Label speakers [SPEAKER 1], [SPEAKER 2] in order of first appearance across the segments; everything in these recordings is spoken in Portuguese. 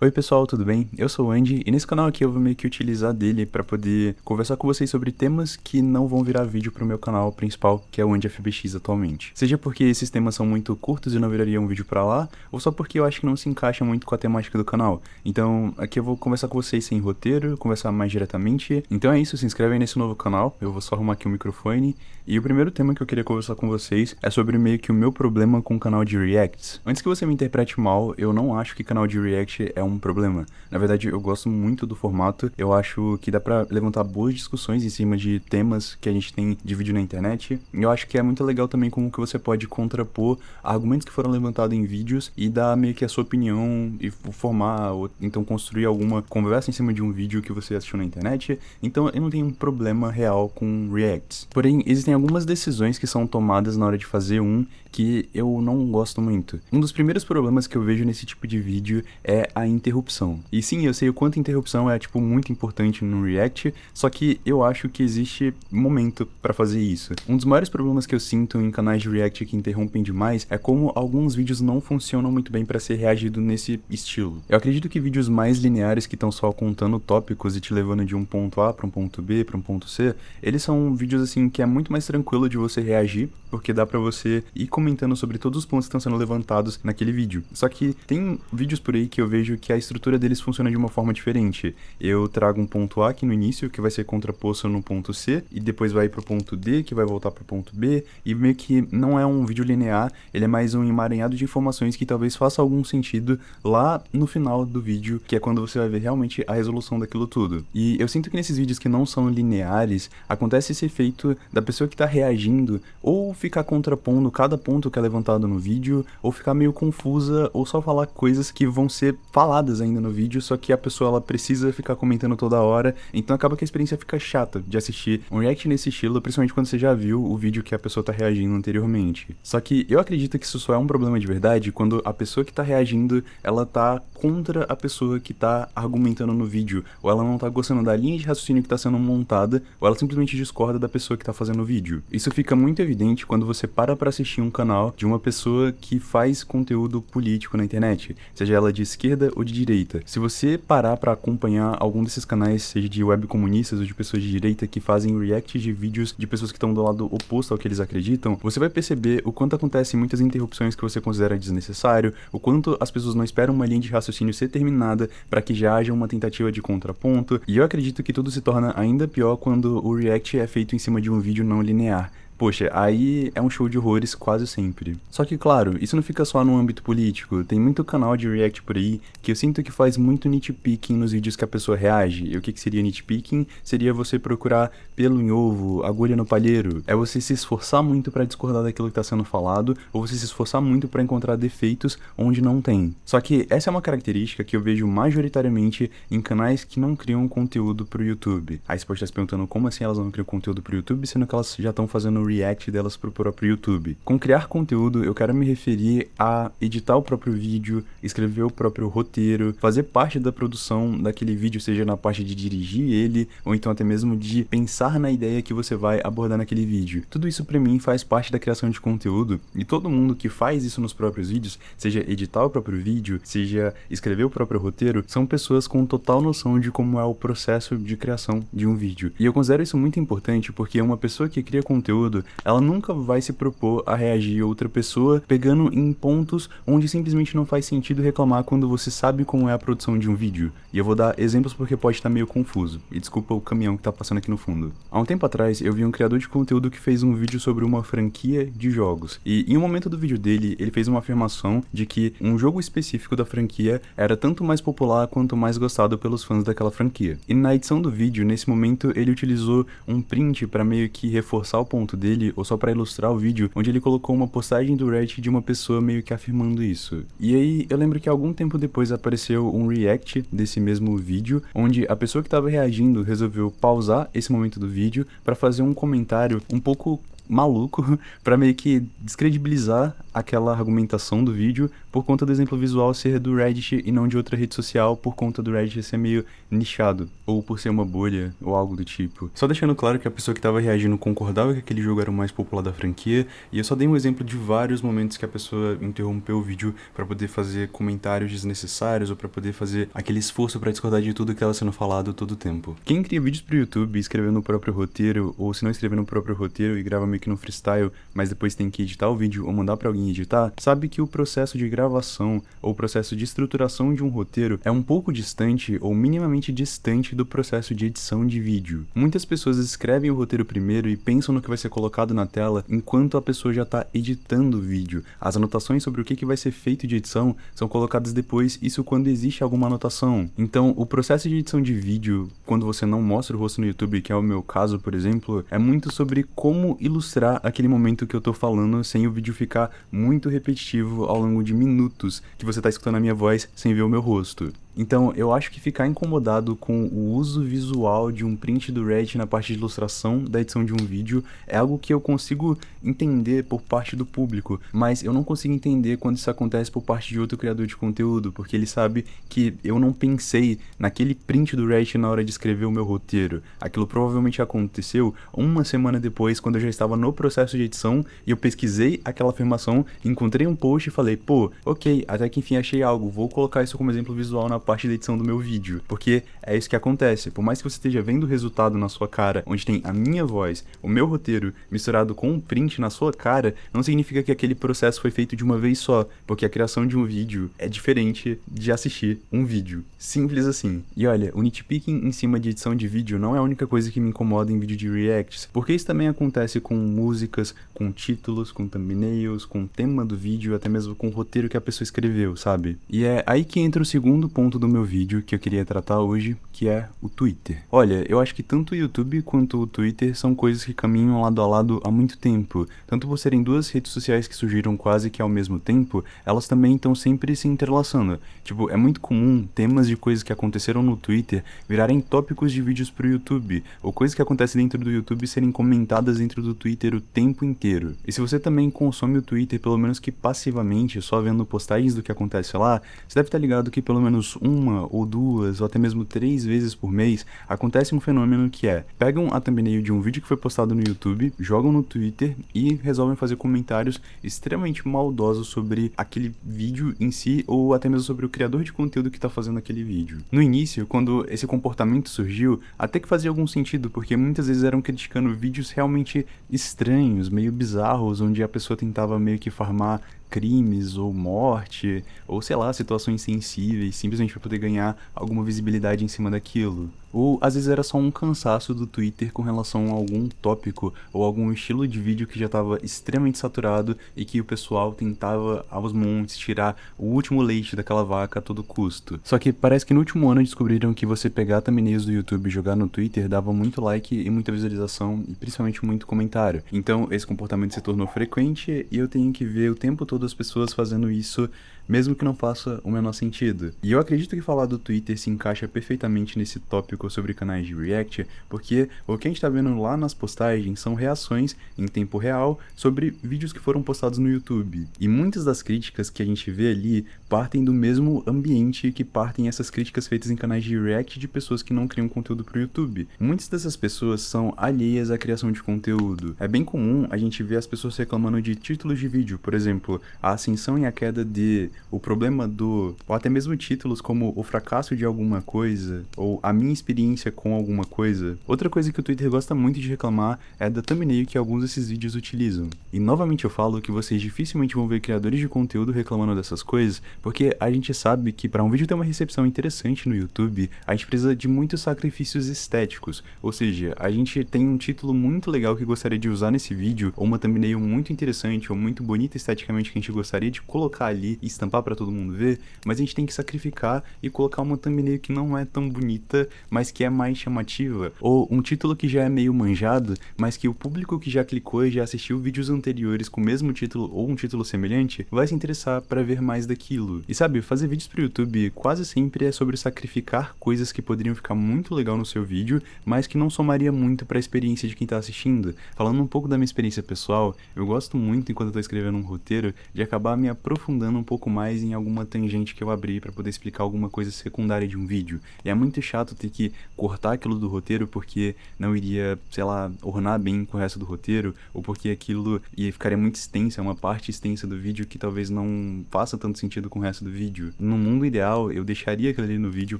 [SPEAKER 1] Oi pessoal, tudo bem? Eu sou o Andy e nesse canal aqui eu vou meio que utilizar dele para poder conversar com vocês sobre temas que não vão virar vídeo pro meu canal principal, que é o Andy FBX atualmente. Seja porque esses temas são muito curtos e não viraria um vídeo pra lá, ou só porque eu acho que não se encaixa muito com a temática do canal. Então aqui eu vou conversar com vocês sem roteiro, conversar mais diretamente. Então é isso, se inscreve aí nesse novo canal, eu vou só arrumar aqui o microfone. E o primeiro tema que eu queria conversar com vocês é sobre meio que o meu problema com o canal de Reacts. Antes que você me interprete mal, eu não acho que canal de React é um problema. Na verdade, eu gosto muito do formato, eu acho que dá pra levantar boas discussões em cima de temas que a gente tem de vídeo na internet. E eu acho que é muito legal também como que você pode contrapor argumentos que foram levantados em vídeos e dar meio que a sua opinião e formar, ou então construir alguma conversa em cima de um vídeo que você assistiu na internet. Então eu não tenho um problema real com Reacts. Porém, existem algumas decisões que são tomadas na hora de fazer que eu não gosto muito. Um dos primeiros problemas que eu vejo nesse tipo de vídeo é a interrupção. E sim, eu sei o quanto interrupção é, muito importante no React, só que eu acho que existe momento pra fazer isso. Um dos maiores problemas que eu sinto em canais de React que interrompem demais é como alguns vídeos não funcionam muito bem pra ser reagido nesse estilo. Eu acredito que vídeos mais lineares que estão só contando tópicos e te levando de um ponto A pra um ponto B, pra um ponto C, eles são vídeos assim que é muito mais tranquilo de você reagir, porque dá pra você ir comentando sobre todos os pontos que estão sendo levantados naquele vídeo. Só que tem vídeos por aí que eu vejo que a estrutura deles funciona de uma forma diferente. Eu trago um ponto A aqui no início, que vai ser contraposto no ponto C, e depois vai pro ponto D, que vai voltar pro ponto B, e meio que não é um vídeo linear, ele é mais um emaranhado de informações que talvez faça algum sentido lá no final do vídeo, que é quando você vai ver realmente a resolução daquilo tudo. E eu sinto que nesses vídeos que não são lineares, acontece esse efeito da pessoa que tá reagindo, ou ficar contrapondo cada ponto que é levantado no vídeo, ou ficar meio confusa, ou só falar coisas que vão ser faladas ainda no vídeo, só que a pessoa ela precisa ficar comentando toda hora, então acaba que a experiência fica chata de assistir um react nesse estilo, principalmente quando você já viu o vídeo que a pessoa tá reagindo anteriormente. Só que eu acredito que isso só é um problema de verdade quando a pessoa que tá reagindo, ela tá contra a pessoa que tá argumentando no vídeo, ou ela não tá gostando da linha de raciocínio que tá sendo montada, ou ela simplesmente discorda da pessoa que tá fazendo o vídeo. Isso fica muito evidente quando você para pra assistir um canal de uma pessoa que faz conteúdo político na internet, seja ela de esquerda ou de direita. Se você parar pra acompanhar algum desses canais, seja de web comunistas ou de pessoas de direita que fazem reacts de vídeos de pessoas que estão do lado oposto ao que eles acreditam, você vai perceber o quanto acontecem muitas interrupções que você considera desnecessário, o quanto as pessoas não esperam uma linha de raciocínio ser terminada para que já haja uma tentativa de contraponto, e eu acredito que tudo se torna ainda pior quando o react é feito em cima de um vídeo não linear. Poxa, aí é um show de horrores quase sempre. Só que, claro, isso não fica só no âmbito político. Tem muito canal de react por aí que eu sinto que faz muito nitpicking nos vídeos que a pessoa reage. E o que seria nitpicking? Seria você procurar pelo em ovo, agulha no palheiro. É você se esforçar muito pra discordar daquilo que tá sendo falado, ou você se esforçar muito pra encontrar defeitos onde não tem. Só que essa é uma característica que eu vejo majoritariamente em canais que não criam conteúdo pro YouTube. Aí você pode estar se perguntando como assim elas não criam conteúdo pro YouTube, sendo que elas já estão fazendo react delas pro próprio YouTube. Com criar conteúdo, eu quero me referir a editar o próprio vídeo, escrever o próprio roteiro, fazer parte da produção daquele vídeo, seja na parte de dirigir ele, ou então até mesmo de pensar na ideia que você vai abordar naquele vídeo. Tudo isso pra mim faz parte da criação de conteúdo, e todo mundo que faz isso nos próprios vídeos, seja editar o próprio vídeo, seja escrever o próprio roteiro, são pessoas com total noção de como é o processo de criação de um vídeo. E eu considero isso muito importante porque uma pessoa que cria conteúdo, ela nunca vai se propor a reagir a outra pessoa pegando em pontos onde simplesmente não faz sentido reclamar quando você sabe como é a produção de um vídeo. E eu vou dar exemplos porque pode estar meio confuso. E desculpa o caminhão que tá passando aqui no fundo. Há um tempo atrás, eu vi um criador de conteúdo que fez um vídeo sobre uma franquia de jogos. E em um momento do vídeo dele, ele fez uma afirmação de que um jogo específico da franquia era tanto mais popular quanto mais gostado pelos fãs daquela franquia. E na edição do vídeo, nesse momento, ele utilizou um print para meio que reforçar o ponto dele, ou só para ilustrar o vídeo, onde ele colocou uma postagem do Reddit de uma pessoa meio que afirmando isso. E aí, eu lembro que algum tempo depois apareceu um react desse mesmo vídeo, onde a pessoa que estava reagindo resolveu pausar esse momento do vídeo para fazer um comentário um pouco maluco para meio que descredibilizar aquela argumentação do vídeo por conta do exemplo visual ser do Reddit e não de outra rede social, por conta do Reddit ser meio nichado, ou por ser uma bolha, ou algo do tipo. Só deixando claro que a pessoa que tava reagindo concordava que aquele jogo era o mais popular da franquia, e eu só dei um exemplo de vários momentos que a pessoa interrompeu o vídeo pra poder fazer comentários desnecessários, ou pra poder fazer aquele esforço pra discordar de tudo que tava sendo falado todo o tempo. Quem cria vídeos pro YouTube escrevendo o próprio roteiro, ou se não escrever no próprio roteiro e grava meio que no freestyle, mas depois tem que editar o vídeo ou mandar pra alguém editar, sabe que o processo de gravação ou o processo de estruturação de um roteiro é um pouco distante ou minimamente distante do processo de edição de vídeo. Muitas pessoas escrevem o roteiro primeiro e pensam no que vai ser colocado na tela enquanto a pessoa já tá editando o vídeo. As anotações sobre o que vai ser feito de edição são colocadas depois, isso quando existe alguma anotação. Então, o processo de edição de vídeo, quando você não mostra o rosto no YouTube, que é o meu caso, por exemplo, é muito sobre como ilustrar aquele momento que eu tô falando sem o vídeo ficar muito repetitivo ao longo de minutos que você tá escutando a minha voz sem ver o meu rosto. Então, eu acho que ficar incomodado com o uso visual de um print do Reddit na parte de ilustração da edição de um vídeo é algo que eu consigo entender por parte do público, mas eu não consigo entender quando isso acontece por parte de outro criador de conteúdo, porque ele sabe que eu não pensei naquele print do Reddit na hora de escrever o meu roteiro. Aquilo provavelmente aconteceu uma semana depois, quando eu já estava no processo de edição, e eu pesquisei aquela afirmação, encontrei um post e falei, pô, ok, até que enfim achei algo, vou colocar isso como exemplo visual na parte da edição do meu vídeo, porque é isso que acontece. Por mais que você esteja vendo o resultado na sua cara, onde tem a minha voz, o meu roteiro misturado com um print na sua cara, não significa que aquele processo foi feito de uma vez só, porque a criação de um vídeo é diferente de assistir um vídeo. Simples assim. E olha, o nitpicking em cima de edição de vídeo não é a única coisa que me incomoda em vídeo de reacts, porque isso também acontece com músicas, com títulos, com thumbnails, com o tema do vídeo, até mesmo com o roteiro que a pessoa escreveu, sabe? E é aí que entra o segundo ponto do meu vídeo que eu queria tratar hoje, que é o Twitter. Olha, eu acho que tanto o YouTube quanto o Twitter são coisas que caminham lado a lado há muito tempo. Tanto por serem duas redes sociais que surgiram quase que ao mesmo tempo, elas também estão sempre se entrelaçando. Tipo, é muito comum temas de coisas que aconteceram no Twitter virarem tópicos de vídeos pro YouTube, ou coisas que acontecem dentro do YouTube serem comentadas dentro do Twitter o tempo inteiro. E se você também consome o Twitter, pelo menos que passivamente, só vendo postagens do que acontece lá, você deve estar ligado que pelo menos uma ou duas, ou até mesmo 3 vezes por mês, acontece um fenômeno que é, pegam a thumbnail de um vídeo que foi postado no YouTube, jogam no Twitter e resolvem fazer comentários extremamente maldosos sobre aquele vídeo em si, ou até mesmo sobre o criador de conteúdo que tá fazendo aquele vídeo. No início, quando esse comportamento surgiu, até que fazia algum sentido, porque muitas vezes eram criticando vídeos realmente estranhos, meio bizarros, onde a pessoa tentava meio que farmar crimes ou morte, ou sei lá, situações sensíveis, simplesmente para poder ganhar alguma visibilidade em cima daquilo. Ou às vezes era só um cansaço do Twitter com relação a algum tópico ou algum estilo de vídeo que já estava extremamente saturado e que o pessoal tentava aos montes tirar o último leite daquela vaca a todo custo. Só que parece que no último ano descobriram que você pegar thumbnails do YouTube e jogar no Twitter dava muito like e muita visualização e principalmente muito comentário. Então esse comportamento se tornou frequente e eu tenho que ver o tempo todo as pessoas fazendo isso, mesmo que não faça o menor sentido. E eu acredito que falar do Twitter se encaixa perfeitamente nesse tópico sobre canais de react, porque o que a gente tá vendo lá nas postagens são reações em tempo real sobre vídeos que foram postados no YouTube. E muitas das críticas que a gente vê ali partem do mesmo ambiente que partem essas críticas feitas em canais de react de pessoas que não criam conteúdo pro YouTube. Muitas dessas pessoas são alheias à criação de conteúdo. É bem comum a gente ver as pessoas reclamando de títulos de vídeo, por exemplo, a ascensão e a queda de, o problema do, ou até mesmo títulos como o fracasso de alguma coisa, ou a minha experiência com alguma coisa. Outra coisa que o Twitter gosta muito de reclamar é da thumbnail que alguns desses vídeos utilizam. E novamente eu falo que vocês dificilmente vão ver criadores de conteúdo reclamando dessas coisas, porque a gente sabe que para um vídeo ter uma recepção interessante no YouTube, a gente precisa de muitos sacrifícios estéticos. Ou seja, a gente tem um título muito legal que gostaria de usar nesse vídeo, ou uma thumbnail muito interessante, ou muito bonita esteticamente que a gente gostaria de colocar ali e estampar pra todo mundo ver, mas a gente tem que sacrificar e colocar uma thumbnail que não é tão bonita, mas que é mais chamativa, ou um título que já é meio manjado, mas que o público que já clicou e já assistiu vídeos anteriores com o mesmo título ou um título semelhante vai se interessar pra ver mais daquilo. E sabe, fazer vídeos pro YouTube quase sempre é sobre sacrificar coisas que poderiam ficar muito legal no seu vídeo, mas que não somaria muito pra experiência de quem tá assistindo. Falando um pouco da minha experiência pessoal, eu gosto muito, enquanto eu tô escrevendo um roteiro, de acabar me aprofundando um pouco mais em alguma tangente que eu abri pra poder explicar alguma coisa secundária de um vídeo. E é muito chato ter que cortar aquilo do roteiro porque não iria, sei lá, ornar bem com o resto do roteiro, ou porque aquilo ficaria muito extenso, é uma parte extensa do vídeo que talvez não faça tanto sentido com o resto do vídeo. No mundo ideal, eu deixaria aquilo ali no vídeo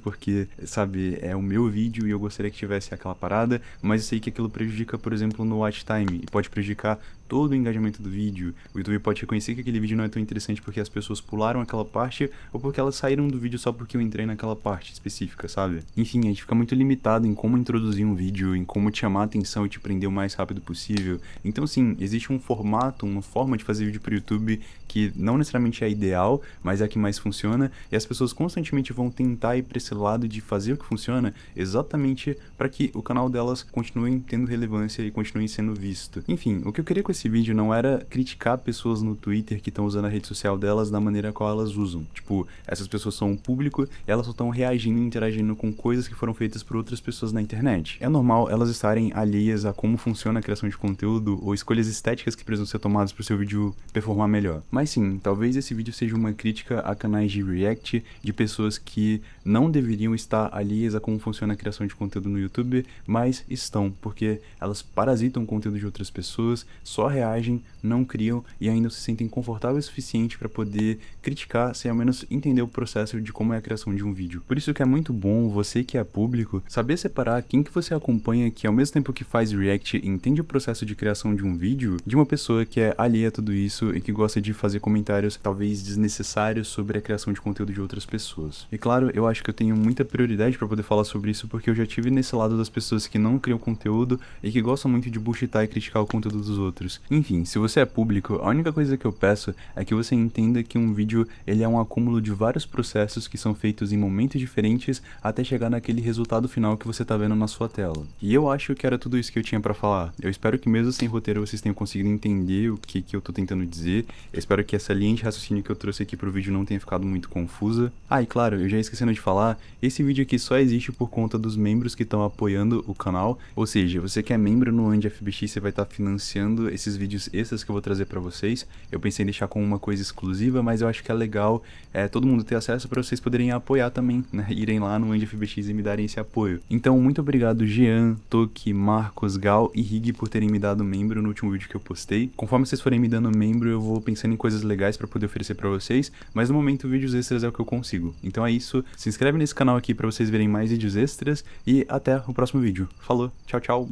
[SPEAKER 1] porque, sabe, é o meu vídeo e eu gostaria que tivesse aquela parada, mas eu sei que aquilo prejudica, por exemplo, no watch time, e pode prejudicar todo o engajamento do vídeo. O YouTube pode reconhecer que aquele vídeo não é tão interessante porque as pessoas pularam aquela parte, ou porque elas saíram do vídeo só porque eu entrei naquela parte específica, sabe? Enfim, a gente fica muito limitado em como introduzir um vídeo, em como te chamar a atenção e te prender o mais rápido possível. Então, sim, existe um formato, uma forma de fazer vídeo pro YouTube que não necessariamente é ideal, mas é a que mais funciona, e as pessoas constantemente vão tentar ir pra esse lado de fazer o que funciona exatamente para que o canal delas continue tendo relevância e continue sendo visto. Enfim, o que eu queria com esse vídeo não era criticar pessoas no Twitter que estão usando a rede social delas da maneira qual elas usam. Tipo, essas pessoas são um público e elas só estão reagindo e interagindo com coisas que foram feitas por outras pessoas na internet. É normal elas estarem alheias a como funciona a criação de conteúdo ou escolhas estéticas que precisam ser tomadas para o seu vídeo performar melhor. Mas sim, talvez esse vídeo seja uma crítica a canais de react de pessoas que não deveriam estar alheias a como funciona a criação de conteúdo no YouTube, mas estão, porque elas parasitam o conteúdo de outras pessoas, só reagem, não criam e ainda se sentem confortáveis o suficiente para poder criticar, sem ao menos entender o processo de como é a criação de um vídeo. Por isso que é muito bom você que é público saber separar quem que você acompanha que ao mesmo tempo que faz react entende o processo de criação de um vídeo, de uma pessoa que é alheia a tudo isso e que gosta de fazer comentários talvez desnecessários sobre a criação de conteúdo de outras pessoas. E claro, eu acho que eu tenho muita prioridade para poder falar sobre isso porque eu já tive nesse lado das pessoas que não criam conteúdo e que gostam muito de bullshitar e criticar o conteúdo dos outros. Enfim, se você é público, a única coisa que eu peço é que você entenda que um vídeo ele é um acúmulo de vários processos que são feitos em momentos diferentes até chegar naquele resultado final que você tá vendo na sua tela. E eu acho que era tudo isso que eu tinha pra falar. Eu espero que mesmo sem roteiro vocês tenham conseguido entender o que eu tô tentando dizer. Eu espero que essa linha de raciocínio que eu trouxe aqui pro vídeo não tenha ficado muito confusa. Ah, e claro, eu já esquecendo de falar, esse vídeo aqui só existe por conta dos membros que estão apoiando o canal. Ou seja, você que é membro no AndyFBX, você vai estar financiando esses vídeos extras que eu vou trazer pra vocês. Eu pensei em deixar como uma coisa exclusiva, mas eu acho que é legal todo mundo ter acesso para vocês poderem apoiar também, né? Irem lá no AndyFBX e me darem esse apoio. Então, muito obrigado Jean, Toki, Marcos, Gal e Rig por terem me dado membro no último vídeo que eu postei. Conforme vocês forem me dando membro, eu vou pensando em coisas legais para poder oferecer para vocês, mas no momento vídeos extras é o que eu consigo. Então é isso, se inscreve nesse canal aqui para vocês verem mais vídeos extras e até o próximo vídeo. Falou, tchau, tchau,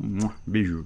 [SPEAKER 1] beijo.